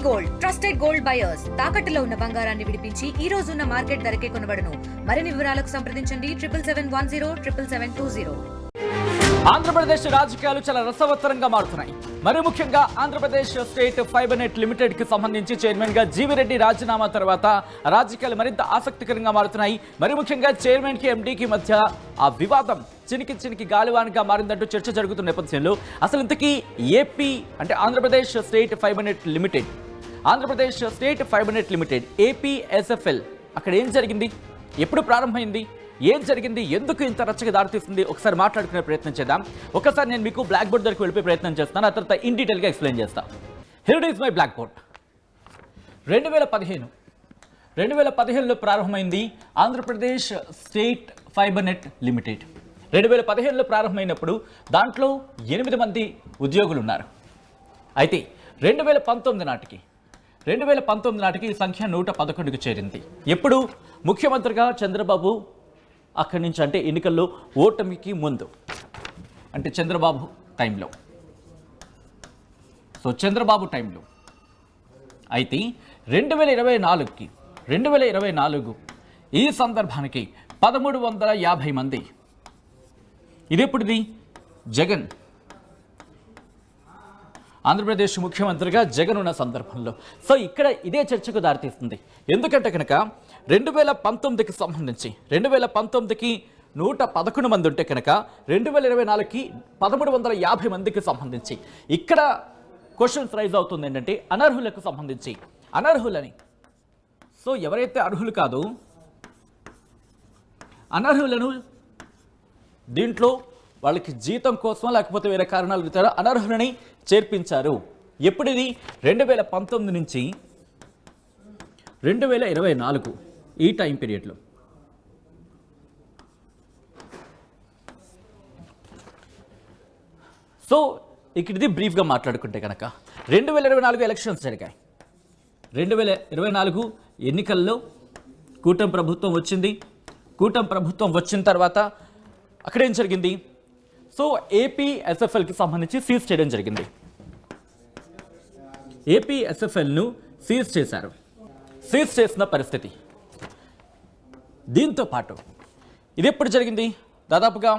Gold trusted gold buyers తాకట్టులో ఉన్న బంగారాన్ని విడిపించి ఈ రోజు ఉన్న మార్కెట్ ధరకే కొనబడును. మరిన్ని వివరాలకు సంప్రదించండి 77107720. ఆంధ్రప్రదేశ్ రాజకీయాలు చాలా రసవత్తరంగా మారుతున్నాయి. మరి ముఖ్యంగా Andhra Pradesh state fibre net limited కి సంబంధించి చైర్మన్ గా జీవిరెడ్డి రాజీనామా తర్వాత రాజకీయాలు మరింత ఆసక్తికరంగా మారుతున్నాయి. మరి ముఖ్యంగా చైర్మన్ కి ఎండీకి మధ్య ఆ వివాదం చినికి గాలివాన్గా మారిందంటూ చర్చ జరుగుతున్న నేపథ్యంలో అసలు ఇంతకీ ఏపీ అంటే Andhra Pradesh state fibre net limited APSFL అక్కడ ఏం జరిగింది, ఎప్పుడు ప్రారంభమైంది, ఏం జరిగింది, ఎందుకు ఇంత రచ్చగా దారితీస్తుంది ఒకసారి మాట్లాడుకునే ప్రయత్నం చేద్దాం. ఒకసారి నేను మీకు బ్లాక్ బోర్డ్ దగ్గరికి వెళ్ళిపోయే ప్రయత్నం చేస్తాను, ఆ తర్వాత ఇన్ డీటెయిల్గా ఎక్స్ప్లెయిన్ చేస్తాను. Here is my blackboard. 2015లో ప్రారంభమైంది Andhra Pradesh state fibre net limited. 2015లో ప్రారంభమైనప్పుడు దాంట్లో 8 మంది ఉద్యోగులు ఉన్నారు. అయితే 2019 నాటికి ఈ సంఖ్య 111కు చేరింది. ఎప్పుడు ముఖ్యమంత్రిగా చంద్రబాబు అక్కడి నుంచి అంటే ఎన్నికల్లో ఓటమికి ముందు అంటే చంద్రబాబు టైంలో అయితే 2024 ఈ సందర్భానికి 1350 మంది. ఇది ఎప్పుడుది? జగన్ ఆంధ్రప్రదేశ్ ముఖ్యమంత్రిగా జగన్ ఉన్న సందర్భంలో. సో ఇక్కడ ఇదే చర్చకు దారితీస్తుంది. ఎందుకంటే కనుక 2019కి సంబంధించి 2019కి 111 మంది ఉంటే కనుక 2024కి 1350 మందికి సంబంధించి ఇక్కడ క్వశ్చన్స్ రైజ్ అవుతుంది ఏంటంటే అనర్హులకు సంబంధించి. అనర్హులని సో ఎవరైతే అర్హులు కాదు అనర్హులను దీంట్లో వాళ్ళకి జీతం కోసం లేకపోతే వేరే కారణాలు ఇతర అనర్హులని చేర్పించారు. ఎప్పుడు ఇది? 2019 నుంచి 2024 ఈ టైం పీరియడ్లో. సో ఇక్కడిది బ్రీఫ్గా మాట్లాడుకుంటే కనుక 2024 ఎలక్షన్స్ జరిగాయి. 2024 ఎన్నికల్లో కూటమి ప్రభుత్వం వచ్చింది. కూటమి ప్రభుత్వం వచ్చిన తర్వాత అక్కడేం జరిగింది? సో ఏపీఎస్ఎఫ్ఎల్కి సంబంధించి సీజ్ చేయడం జరిగింది. ఏపీఎస్ఎఫ్ఎల్ను సీజ్ చేశారు. సీజ్ చేసిన పరిస్థితి. దీంతో పాటు ఇది ఎప్పుడు జరిగింది? దాదాపుగా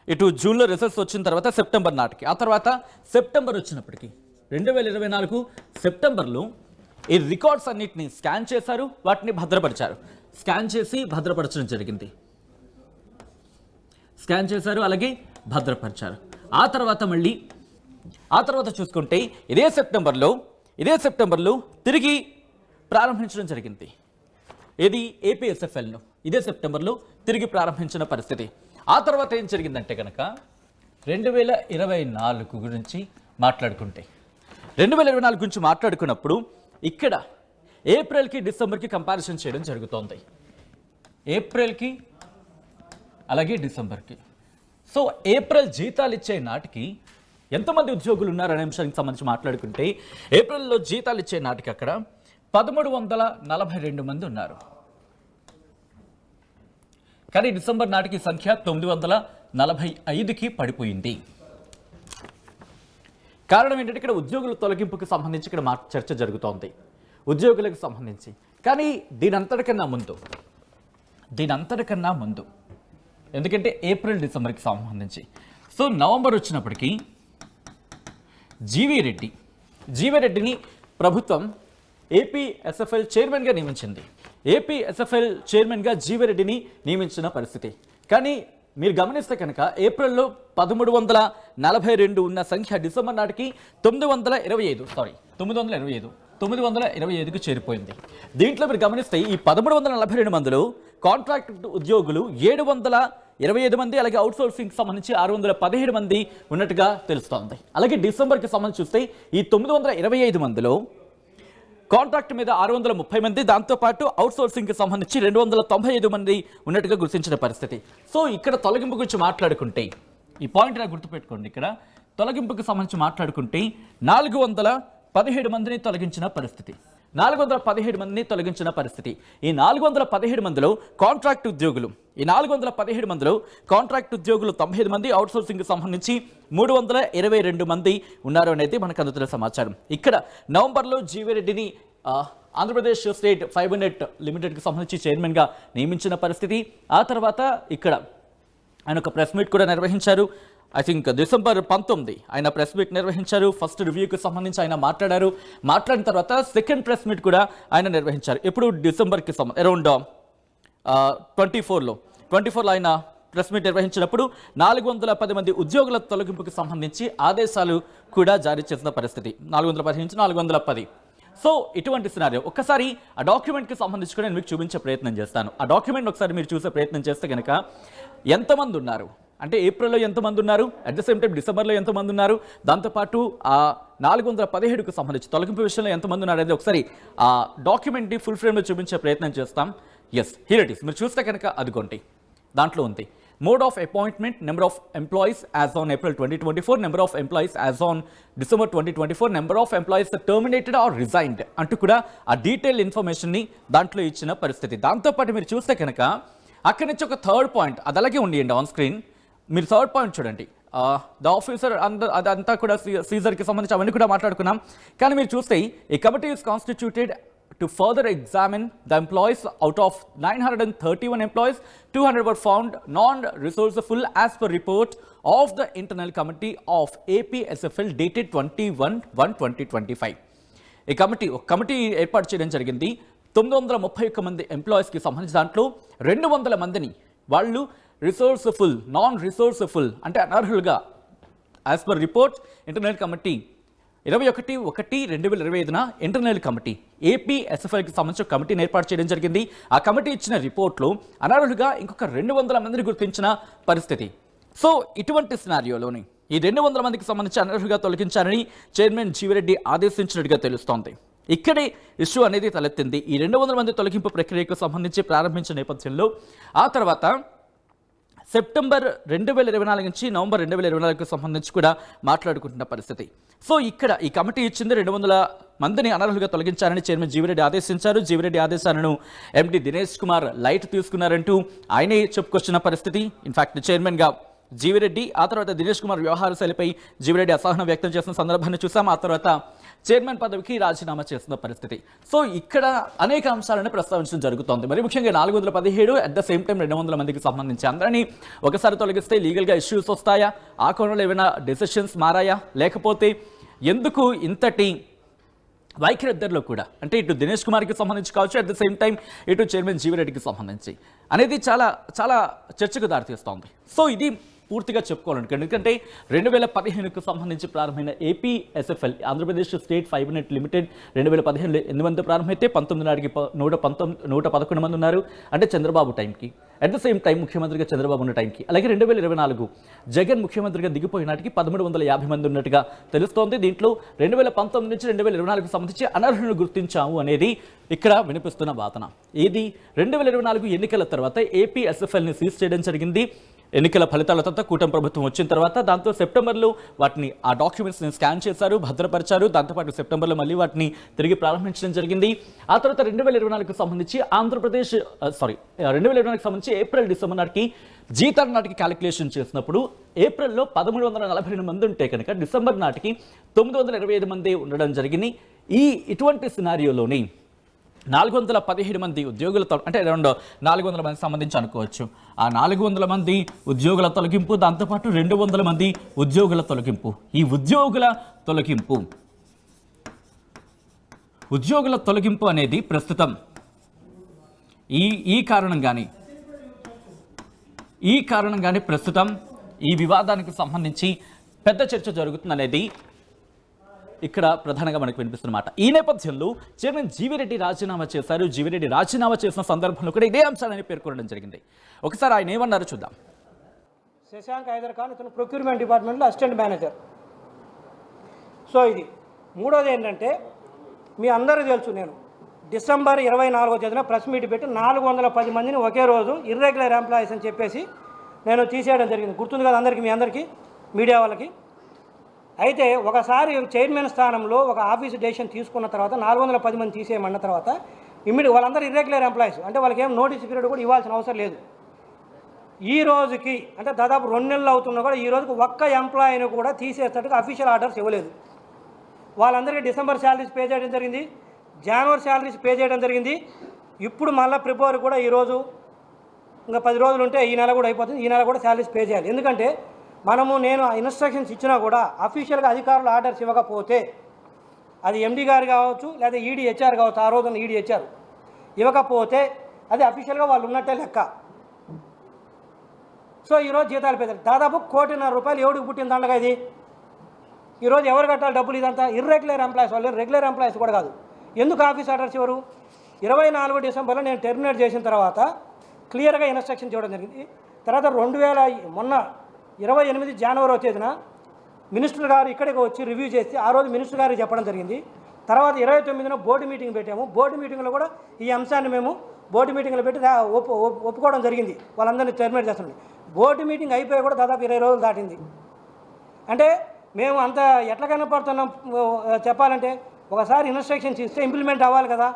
ఇటు జూన్లో రిజల్ట్స్ వచ్చిన తర్వాత సెప్టెంబర్ నాటికి, ఆ తర్వాత సెప్టెంబర్ వచ్చినప్పటికీ 2024 సెప్టెంబర్లో ఈ రికార్డ్స్ అన్నిటిని స్కాన్ చేశారు, వాటిని భద్రపరిచారు. స్కాన్ చేసి భద్రపరచడం జరిగింది. స్కాన్ చేశారు, అలాగే భద్రపరిచారు. ఆ తర్వాత చూసుకుంటే ఇదే సెప్టెంబర్లో తిరిగి ప్రారంభించడం జరిగింది. ఇది ఏపీఎస్ఎఫ్ఎల్ను ఇదే సెప్టెంబర్లో తిరిగి ప్రారంభించిన పరిస్థితి. ఆ తర్వాత ఏం జరిగిందంటే కనుక 2024 గురించి మాట్లాడుకుంటే 2024 గురించి మాట్లాడుకున్నప్పుడు ఇక్కడ ఏప్రిల్కి డిసెంబర్కి కంపారిజన్ చేయడం జరుగుతోంది. ఏప్రిల్కి అలాగే డిసెంబర్కి. సో ఏప్రిల్ జీతాలు ఇచ్చే నాటికి ఎంతమంది ఉద్యోగులు ఉన్నారనే అంశానికి సంబంధించి మాట్లాడుకుంటే ఏప్రిల్లో జీతాలు ఇచ్చే నాటికి అక్కడ 1342 మంది ఉన్నారు. కానీ డిసెంబర్ నాటికి సంఖ్య 945కి పడిపోయింది. కారణం ఏంటంటే ఇక్కడ ఉద్యోగుల తొలగింపుకి సంబంధించి ఇక్కడ చర్చ జరుగుతోంది ఉద్యోగులకు సంబంధించి. కానీ దీనంతటికన్నా ముందు ఎందుకంటే ఏప్రిల్ డిసెంబర్కి సంబంధించి. సో నవంబర్ వచ్చినప్పటికీ జీవీరెడ్డిని ప్రభుత్వం ఏపీఎస్ఎఫ్ఎల్ చైర్మన్గా నియమించింది. ఏపీఎస్ఎఫ్ఎల్ చైర్మన్గా జీవీరెడ్డిని నియమించిన పరిస్థితి. కానీ మీరు గమనిస్తే కనుక ఏప్రిల్లో 1342 ఉన్న సంఖ్య డిసెంబర్ నాటికి 925కు చేరిపోయింది. దీంట్లో మీరు గమనిస్తే ఈ 1342 మందిలో కాంట్రాక్ట్ ఉద్యోగులు 725 మంది, అలాగే అవుట్సోర్సింగ్కి సంబంధించి 617 మంది ఉన్నట్టుగా తెలుస్తోంది. అలాగే డిసెంబర్కి సంబంధించి చూస్తే ఈ 925 మందిలో కాంట్రాక్ట్ మీద 630 మంది, దాంతోపాటు అవుట్సోర్సింగ్కి సంబంధించి 295 మంది ఉన్నట్టుగా గుర్తించిన పరిస్థితి. సో ఇక్కడ తొలగింపు గురించి మాట్లాడుకుంటే ఈ పాయింట్ నాకు గుర్తుపెట్టుకోండి. ఇక్కడ తొలగింపుకి సంబంధించి మాట్లాడుకుంటే 417 మందిని తొలగించిన పరిస్థితి. 417 మందిని తొలగించిన పరిస్థితి. ఈ 417 మందిలో కాంట్రాక్ట్ ఉద్యోగులు 95 మంది, అవుట్సోర్సింగ్కి సంబంధించి 322 మంది ఉన్నారు అనేది మనకు అందుతున్న సమాచారం. ఇక్కడ నవంబర్లో జీవీ రెడ్డిని ఆంధ్రప్రదేశ్ స్టేట్ ఫైబర్ నెట్ లిమిటెడ్కి సంబంధించి చైర్మన్గా నియమించిన పరిస్థితి. ఆ తర్వాత ఇక్కడ ఆయన ఒక ప్రెస్ మీట్ కూడా నిర్వహించారు. ఐ థింక్ డిసెంబర్ 19 ఆయన ప్రెస్ మీట్ నిర్వహించారు. ఫస్ట్ రివ్యూకి సంబంధించి ఆయన మాట్లాడిన తర్వాత సెకండ్ ప్రెస్ మీట్ కూడా ఆయన నిర్వహించారు. ఇప్పుడు డిసెంబర్కి అరౌండ్ 24లో ఆయన ప్రెస్ మీట్ నిర్వహించినప్పుడు 410 మంది ఉద్యోగుల తొలగింపుకి సంబంధించి ఆదేశాలు కూడా జారీ చేసిన పరిస్థితి. 415 నుంచి 410. సో ఇటువంటి సినారియో ఒక్కసారి ఆ డాక్యుమెంట్కి సంబంధించి కూడా నేను మీకు చూపించే ప్రయత్నం చేస్తాను. ఆ డాక్యుమెంట్ ఒకసారి మీరు చూసే ప్రయత్నం చేస్తే కనుక ఎంతమంది ఉన్నారు అంటే ఏప్రిల్లో ఎంతమంది ఉన్నారు, అట్ ద సేమ్ టైం డిసెంబర్లో ఎంతమంది ఉన్నారు, దాంతోపాటు ఆ 417కు సంబంధించి తొలగింపు విషయంలో ఎంతమంది ఉన్నారు అనేది ఒకసారి ఆ డాక్యుమెంట్ని ఫుల్ ఫ్రేమ్లో చూపించే ప్రయత్నం చేస్తాం. Yes, here it is. మీరు చూస్తే కనుక అదిగోండి, దాంట్లో ఉంది mode of appointment, number of employees as on April 2024, number of employees as on December 2024, number of employees terminated or resigned అంటూ కూడా ఆ డీటెయిల్ ఇన్ఫర్మేషన్ని దాంట్లో ఇచ్చిన పరిస్థితి. దాంతోపాటు మీరు చూస్తే కనుక అక్కడి నుంచి ఒక థర్డ్ పాయింట్ అది అలాగే ఉండియండి ఆన్ స్క్రీన్. మీరు థర్డ్ పాయింట్ చూడండి, ద ఆఫీసర్ అదంతా కూడా సీజర్కి సంబంధించి అవన్నీ కూడా మాట్లాడుకున్నాం. కానీ మీరు చూస్తే ఈ committee is constituted to further examine the employees. Out of 931 employees, 200 were found non-resourceful as per report of the internal committee of APSFL dated 21/1/2025. ఈ కమిటీ ఏర్పాటు చేయడం జరిగింది. 931 మంది ఎంప్లాయీస్కి సంబంధించి దాంట్లో 200 మందిని వాళ్ళు నాన్ రిసోర్స్ఫుల్ అంటే అనర్హులుగా as per report internal committee 21/1/2025 internal committee ఏపీఎస్ఎఫ్ఎల్కి సంబంధించిన కమిటీని ఏర్పాటు చేయడం జరిగింది. ఆ కమిటీ ఇచ్చిన రిపోర్ట్లో అనర్హులుగా ఇంకొక 200 మందిని గుర్తించిన పరిస్థితి. సో ఇటువంటి సినారియోలోని ఈ 200 మందికి సంబంధించి అనర్హులుగా తొలగించారని చైర్మన్ జీవీ రెడ్డి ఆదేశించినట్టుగా తెలుస్తోంది. ఇక్కడే ఇష్యూ అనేది తలెత్తింది. ఈ 200 మంది తొలగింపు ప్రక్రియకు సంబంధించి ప్రారంభించిన నేపథ్యంలో ఆ తర్వాత సెప్టెంబర్ 2024 నుంచి నవంబర్ 2024కు సంబంధించి కూడా మాట్లాడుకుంటున్న పరిస్థితి. సో ఇక్కడ ఈ కమిటీ ఇచ్చింది 200 మందిని అనర్హులుగా తొలగించారని చైర్మన్ జీవీ రెడ్డి ఆదేశించారు. జీవీ రెడ్డి ఆదేశాలను ఎండి దినేష్ కుమార్ లైట్ తీసుకున్నారంటూ ఆయనే చెప్పుకొచ్చిన పరిస్థితి. ఇన్ఫాక్ట్ చైర్మన్గా జీవీ రెడ్డి, ఆ తర్వాత దినేష్ కుమార్ వ్యవహార శైలిపై జీవీ రెడ్డి అసహనం వ్యక్తం చేసిన సందర్భాన్ని చూసాం. ఆ తర్వాత చైర్మన్ పదవికి రాజీనామా చేస్తున్న పరిస్థితి. సో ఇక్కడ అనేక అంశాలను ప్రస్తావించడం జరుగుతోంది. మరి ముఖ్యంగా 417 అట్ ద సేమ్ టైం 200 మందికి సంబంధించి అందరినీ ఒకసారి తొలగిస్తే లీగల్గా ఇష్యూస్ వస్తాయా, ఆ కోణంలో ఏమైనా డెసిషన్స్ మారాయా, లేకపోతే ఎందుకు ఇంతటి వైఖరిద్దరిలో కూడా అంటే ఇటు దినేష్ కుమార్కి సంబంధించి కావచ్చు, అట్ ద సేమ్ టైం ఇటు చైర్మన్ జీవీ రెడ్డికి సంబంధించి అనేది చాలా చాలా చర్చకు దారితీస్తోంది. సో ఇది పూర్తిగా చెప్పుకోవాలంటే ఎందుకంటే 2015కు సంబంధించి ప్రారంభమైన APSFL Andhra Pradesh state fibre net limited 2015లో 8 మంది ప్రారంభమైతే 19 నాటికి 111 మంది ఉన్నారు. అంటే చంద్రబాబు టైంకి, అట్ ద సేమ్ టైం ముఖ్యమంత్రిగా చంద్రబాబు ఉన్న టైంకి, అలాగే 2024 జగన్ ముఖ్యమంత్రిగా దిగిపోయిన నాటికి 1350 మంది ఉన్నట్టుగా తెలుస్తోంది. దీంట్లో 2019 నుంచి 2024కు సంబంధించి అనర్హులను గుర్తించాము అనేది ఇక్కడ వినిపిస్తున్న వాదన. ఇది 2024 ఎన్నికల తర్వాత ఏపీఎస్ఎఫ్ఎల్ని సీజ్ చేయడం జరిగింది. ఎన్నికల ఫలితాల తర్వాత కూటమి ప్రభుత్వం వచ్చిన తర్వాత దాంతో సెప్టెంబర్లో వాటిని ఆ డాక్యుమెంట్స్ని స్కాన్ చేశారు, భద్రపరిచారు. దాంతోపాటు సెప్టెంబర్లో మళ్ళీ వాటిని తిరిగి ప్రారంభించడం జరిగింది. ఆ తర్వాత 2024కు సంబంధించి 2024కి సంబంధించి ఏప్రిల్ డిసెంబర్ నాటికి జీతాల నాటికి క్యాలిక్యులేషన్ చేసినప్పుడు ఏప్రిల్లో 1342 మంది ఉంటే కనుక డిసెంబర్ నాటికి 925 మంది ఉండడం జరిగింది. ఇటువంటి సినారియోలోని 417 మంది ఉద్యోగులతో అంటే అరౌండ్ 400 మందికి సంబంధించి అనుకోవచ్చు. ఆ 400 మంది ఉద్యోగుల తొలగింపు, దాంతోపాటు 200 మంది ఉద్యోగుల తొలగింపు. ఈ ఉద్యోగుల తొలగింపు అనేది ప్రస్తుతం ఈ కారణంగానే ప్రస్తుతం ఈ వివాదానికి సంబంధించి పెద్ద చర్చ జరుగుతుందనేది ఇక్కడ ప్రధానంగా మనకు వినిపిస్తున్నమాట. ఈ నేపథ్యంలో చైర్మన్ జీవీ రెడ్డి రాజీనామా చేశారు. జీవీ రెడ్డి రాజీనామా చేసిన సందర్భంలో కూడా ఇదే అంశాలని పేర్కొనడం జరిగింది. ఒకసారి ఆయన ఏమన్నారో చూద్దాం. శశాంక్ హైదర్ ఖాన్ ఇతను ప్రొక్యూర్మెంట్ డిపార్ట్మెంట్లో అసిస్టెంట్ మేనేజర్. సో ఇది మూడోది ఏంటంటే మీ అందరూ తెలుసు, నేను డిసెంబర్ 24వ తేదీన ప్రెస్ మీట్ పెట్టి 410 మందిని ఒకే రోజు ఇర్రెగ్యులర్ ఎంప్లాయీస్ అని చెప్పేసి నేను తీసేయడం జరిగింది. గుర్తుంది కదా అందరికీ, మీ అందరికీ, మీడియా వాళ్ళకి. అయితే ఒకసారి చైర్మన్ స్థానంలో ఒక ఆఫీస్ డెసిషన్ తీసుకున్న తర్వాత 410 మంది తీసేయమన్న తర్వాత వాళ్ళందరూ ఇర్రెగ్యులర్ ఎంప్లాయీస్, అంటే వాళ్ళకి ఏం నోటీస్ పీరియడ్ కూడా ఇవ్వాల్సిన అవసరం లేదు. ఈ రోజుకి అంటే దాదాపు 2 నెలలు అవుతున్నా కూడా ఈ రోజుకి ఒక్క ఎంప్లాయీని కూడా తీసేటట్టుగా అఫీషియల్ ఆర్డర్స్ ఇవ్వలేదు. వాళ్ళందరికీ డిసెంబర్ శాలరీస్ పే చేయడం జరిగింది, జనవరి శాలరీస్ పే చేయడం జరిగింది. ఇప్పుడు మళ్ళీ ఫిబ్రవరి కూడా ఈరోజు ఇంకా 10 రోజులు ఉంటే ఈ నెల కూడా అయిపోతుంది, ఈ నెల కూడా శాలరీస్ పే చేయాలి. ఎందుకంటే నేను ఇన్స్ట్రక్షన్స్ ఇచ్చినా కూడా అఫీషియల్గా అధికారులు ఆర్డర్స్ ఇవ్వకపోతే అది ఎండి గారు కావచ్చు లేదా ఈడీ హెచ్ఆర్ కావచ్చు, ఆ రోజున ఈడీ హెచ్ఆర్ ఇవ్వకపోతే అది అఫీషియల్గా వాళ్ళు ఉన్నట్టే లెక్క. సో ఈరోజు జీతాలు పెద్దలు దాదాపు 1,50,00,000 రూపాయలు ఎవడికి పుట్టిన దండగా ఇది. ఈరోజు ఎవరు కట్టాలి డబ్బులు? ఇదంతా ఇర్రెగ్యులర్ ఎంప్లాయీస్, వాళ్ళు రెగ్యులర్ ఎంప్లాయీస్ కూడా కాదు. ఎందుకు ఆఫీస్ ఆర్డర్స్ ఇవ్వరు? 24 డిసెంబర్లో నేను టెర్మినేట్ చేసిన తర్వాత క్లియర్గా ఇన్స్ట్రక్షన్స్ ఇవ్వడం జరిగింది. తర్వాత మొన్న 28 జనవరి తేదీన మినిస్టర్ గారు ఇక్కడికి వచ్చి రివ్యూ చేసి ఆ రోజు మినిస్టర్ గారికి చెప్పడం జరిగింది. తర్వాత 29న బోర్డు మీటింగ్ పెట్టాము. బోర్డు మీటింగ్లో కూడా ఈ అంశాన్ని మేము బోర్డు మీటింగ్లో పెట్టి ఒప్పుకోవడం జరిగింది, వాళ్ళందరినీ టెర్మినేట్ చేస్తున్నాం. బోర్డు మీటింగ్ అయిపోయి కూడా దాదాపు 20 రోజులు దాటింది. అంటే మేము అంత ఎట్లా కనపడుతున్నాం చెప్పాలంటే, ఒకసారి ఇన్స్ట్రక్షన్స్ ఇస్తే ఇంప్లిమెంట్ అవ్వాలి కదా.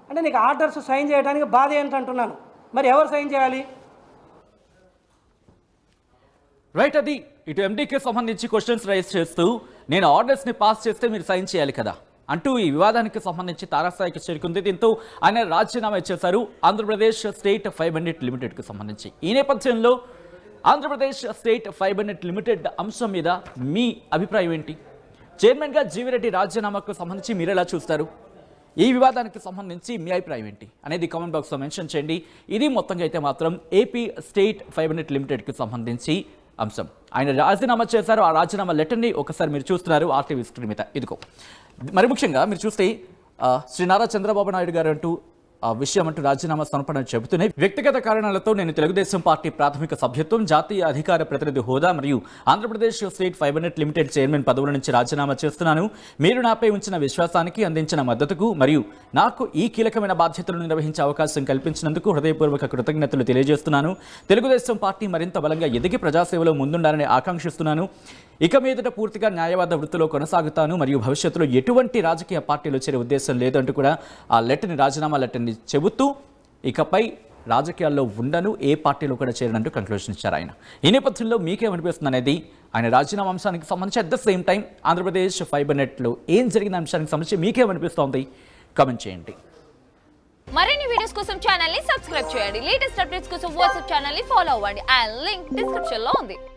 అంటే నీకు ఆర్డర్స్ సైన్ చేయడానికి బాధ ఏంటంటున్నాను. మరి ఎవరు సైన్ చేయాలి? రైట్, అది ఇటు ఎండీకి సంబంధించి క్వశ్చన్స్ రైజ్ చేస్తూ నేను ఆర్డర్స్ని పాస్ చేస్తే మీరు సైన్ చేయాలి కదా అంటూ ఈ వివాదానికి సంబంధించి తారాస్థాయికి చేరుకుంది. దీంతో ఆయన రాజీనామా చేశారు ఆంధ్రప్రదేశ్ స్టేట్ ఫైబర్ నెట్ లిమిటెడ్కి సంబంధించి. ఈ నేపథ్యంలో Andhra Pradesh state fibre net limited అంశం మీద మీ అభిప్రాయం ఏంటి? చైర్మన్గా జీవిరెడ్డి రాజీనామాకు సంబంధించి మీరు ఎలా చూస్తారు? ఈ వివాదానికి సంబంధించి మీ అభిప్రాయం ఏంటి అనేది కామెంట్ బాక్స్లో మెన్షన్ చేయండి. ఇది మొత్తంగా అయితే మాత్రం ఏపీ స్టేట్ ఫైబర్ నెట్ లిమిటెడ్కి సంబంధించి అంశం. ఆయన రాజీనామా చేశారు. ఆ రాజీనామా లెటర్ని ఒకసారి మీరు చూస్తున్నారు ఆర్టీవీ స్క్రీన్ మీద. ఇదిగో మరి ముఖ్యంగా మీరు చూస్తే శ్రీ నారా చంద్రబాబు నాయుడు గారు అంటూ విషయం అంటూ రాజీనామా సమర్పణ చెబుతున్నాయి. వ్యక్తిగత కారణాలతో నేను తెలుగుదేశం పార్టీ ప్రాథమిక సభ్యత్వం, జాతీయ అధికార ప్రతినిధి హోదా మరియు Andhra Pradesh state fibre net limited chairman పదవుల నుంచి రాజీనామా చేస్తున్నాను. మీరు నాపై ఉంచిన విశ్వాసానికి, అందించిన మద్దతుకు మరియు నాకు ఈ కీలకమైన బాధ్యతలను నిర్వహించే అవకాశం కల్పించినందుకు హృదయపూర్వక కృతజ్ఞతలు తెలియజేస్తున్నాను. తెలుగుదేశం పార్టీ మరింత బలంగా ఎదిగి ప్రజాసేవలో ముందుండాలని ఆకాంక్షిస్తున్నాను. ఇక మీదట పూర్తిగా న్యాయవాద వృత్తిలో కొనసాగుతాను మరియు భవిష్యత్తులో ఎటువంటి రాజకీయ పార్టీలో చేరే ఉద్దేశం లేదంటూ కూడా ఆ లెటర్ని, రాజీనామా లెటర్ని చెబుతూ ఇకపై రాజకీయాల్లో ఉండను, ఏ పార్టీలో కూడా చేరనంటూ కంక్లూజన్ ఇచ్చారు ఆయన. ఈ నేపథ్యంలో మీకేమనిపిస్తుంది అనేది ఆయన రాజీనామా అంశానికి సంబంధించి, at the same time Andhra Pradesh fibre నెట్లో ఏం జరిగిన అంశానికి సంబంధించి మీకేమనిపిస్తోంది కామెంట్ చేయండి. మరిన్ని వీడియోస్ కోసం ఛానల్ ని సబ్స్క్రైబ్ చేయండి. లేటెస్ట్ అప్డేట్స్ కోసం వాట్సాప్ ఛానల్ ని ఫాలో అవ్వండి. ఆ లింక్ డిస్క్రిప్షన్ లో ఉంది.